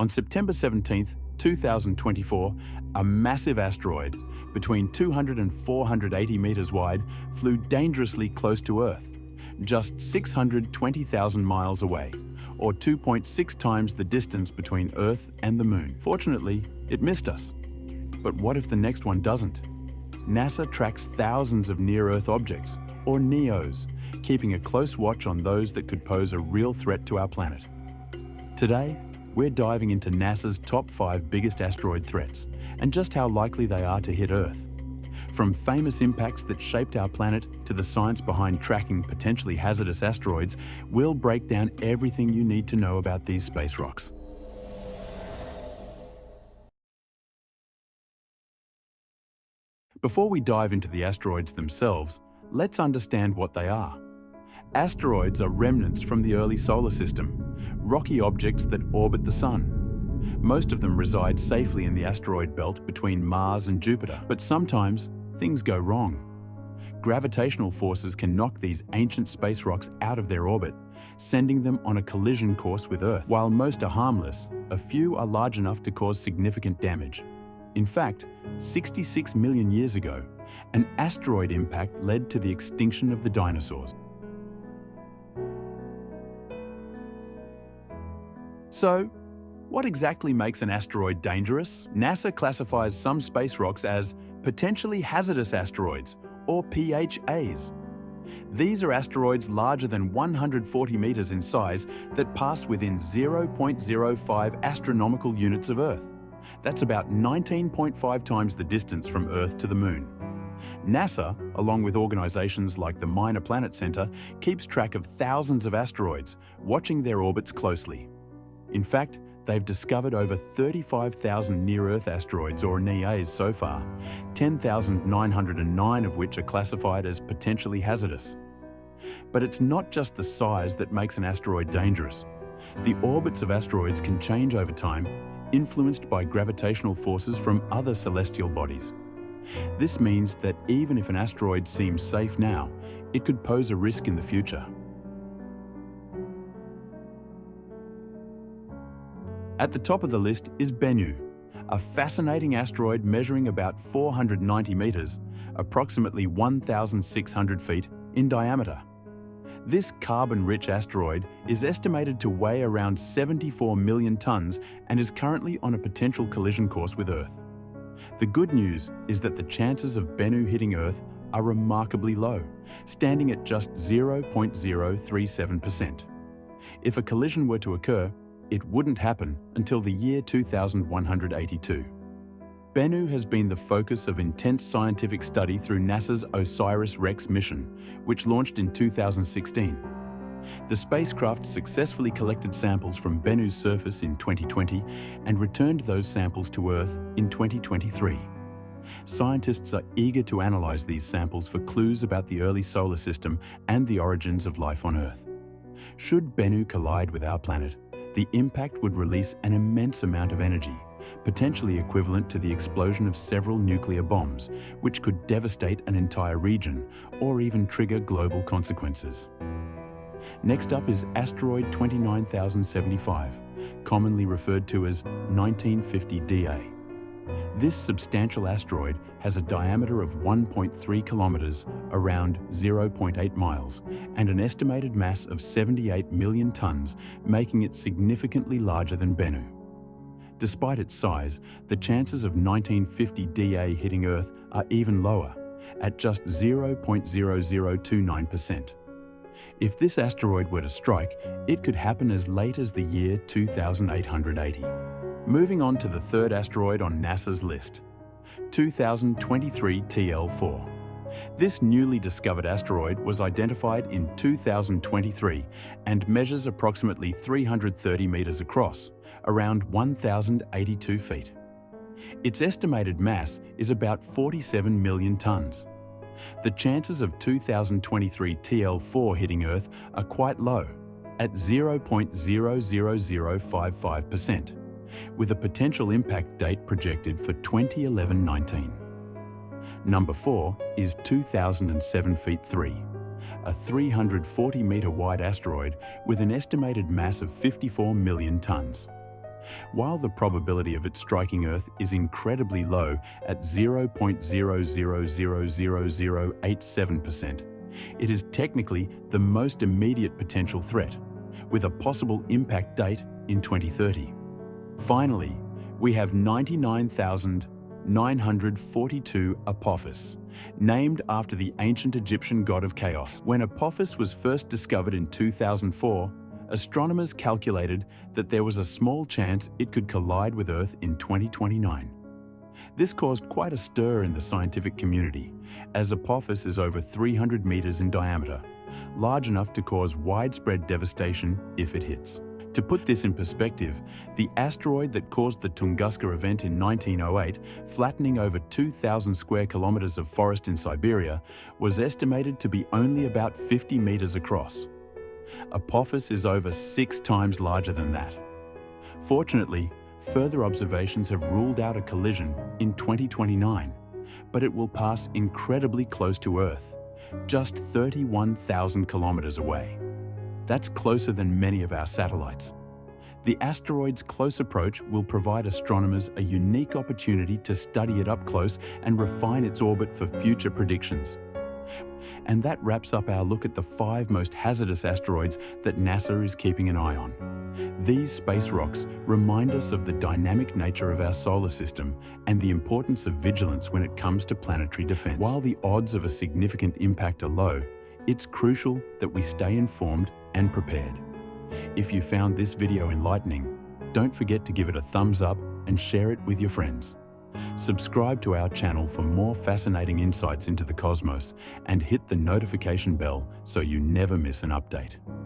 On September 17, 2024, a massive asteroid, between 200 and 480 meters wide, flew dangerously close to Earth, just 620,000 miles away, or 2.6 times the distance between Earth and the Moon. Fortunately, it missed us. But what if the next one doesn't? NASA tracks thousands of near-Earth objects, or NEOs, keeping a close watch on those that could pose a real threat to our planet. Today, we're diving into NASA's top 5 biggest asteroid threats and just how likely they are to hit Earth. From famous impacts that shaped our planet to the science behind tracking potentially hazardous asteroids, we'll break down everything you need to know about these space rocks. Before we dive into the asteroids themselves, let's understand what they are. Asteroids are remnants from the early solar system, rocky objects that orbit the Sun. Most of them reside safely in the asteroid belt between Mars and Jupiter, but sometimes things go wrong. Gravitational forces can knock these ancient space rocks out of their orbit, sending them on a collision course with Earth. While most are harmless, a few are large enough to cause significant damage. In fact, 66 million years ago, an asteroid impact led to the extinction of the dinosaurs. So, what exactly makes an asteroid dangerous? NASA classifies some space rocks as potentially hazardous asteroids, or PHAs. These are asteroids larger than 140 meters in size that pass within 0.05 astronomical units of Earth. That's about 19.5 times the distance from Earth to the Moon. NASA, along with organizations like the Minor Planet Center, keeps track of thousands of asteroids, watching their orbits closely. In fact, they've discovered over 35,000 near-Earth asteroids, or NEAs, so far, 10,909 of which are classified as potentially hazardous. But it's not just the size that makes an asteroid dangerous. The orbits of asteroids can change over time, influenced by gravitational forces from other celestial bodies. This means that even if an asteroid seems safe now, it could pose a risk in the future. At the top of the list is Bennu, a fascinating asteroid measuring about 490 meters, approximately 1,600 feet, in diameter. This carbon-rich asteroid is estimated to weigh around 74 million tons and is currently on a potential collision course with Earth. The good news is that the chances of Bennu hitting Earth are remarkably low, standing at just 0.037%. If a collision were to occur, it wouldn't happen until the year 2182. Bennu has been the focus of intense scientific study through NASA's OSIRIS-REx mission, which launched in 2016. The spacecraft successfully collected samples from Bennu's surface in 2020 and returned those samples to Earth in 2023. Scientists are eager to analyze these samples for clues about the early solar system and the origins of life on Earth. Should Bennu collide with our planet, the impact would release an immense amount of energy, potentially equivalent to the explosion of several nuclear bombs, which could devastate an entire region or even trigger global consequences. Next up is asteroid 29075, commonly referred to as 1950 DA. This substantial asteroid has a diameter of 1.3 kilometers, around 0.8 miles, and an estimated mass of 78 million tons, making it significantly larger than Bennu. Despite its size, the chances of 1950 DA hitting Earth are even lower, at just 0.0029%. If this asteroid were to strike, it could happen as late as the year 2880. Moving on to the third asteroid on NASA's list, 2023 TL4. This newly discovered asteroid was identified in 2023 and measures approximately 330 meters across, around 1,082 feet. Its estimated mass is about 47 million tons. The chances of 2023 TL4 hitting Earth are quite low, at 0.00055%, with a potential impact date projected for 2011-19. Number 4 is 2007 feet 3, a 340-meter wide asteroid with an estimated mass of 54 million tons. While the probability of it striking Earth is incredibly low at 0.0000087%, it is technically the most immediate potential threat, with a possible impact date in 2030. Finally, we have 99,942 Apophis, named after the ancient Egyptian god of chaos. When Apophis was first discovered in 2004, astronomers calculated that there was a small chance it could collide with Earth in 2029. This caused quite a stir in the scientific community, as Apophis is over 300 meters in diameter, large enough to cause widespread devastation if it hits. To put this in perspective, the asteroid that caused the Tunguska event in 1908, flattening over 2,000 square kilometers of forest in Siberia, was estimated to be only about 50 meters across. Apophis is over 6 times larger than that. Fortunately, further observations have ruled out a collision in 2029, but it will pass incredibly close to Earth, just 31,000 kilometers away. That's closer than many of our satellites. The asteroid's close approach will provide astronomers a unique opportunity to study it up close and refine its orbit for future predictions. And that wraps up our look at the 5 most hazardous asteroids that NASA is keeping an eye on. These space rocks remind us of the dynamic nature of our solar system and the importance of vigilance when it comes to planetary defense. While the odds of a significant impact are low, it's crucial that we stay informed and prepared. If you found this video enlightening, don't forget to give it a thumbs up and share it with your friends. Subscribe to our channel for more fascinating insights into the cosmos and hit the notification bell so you never miss an update.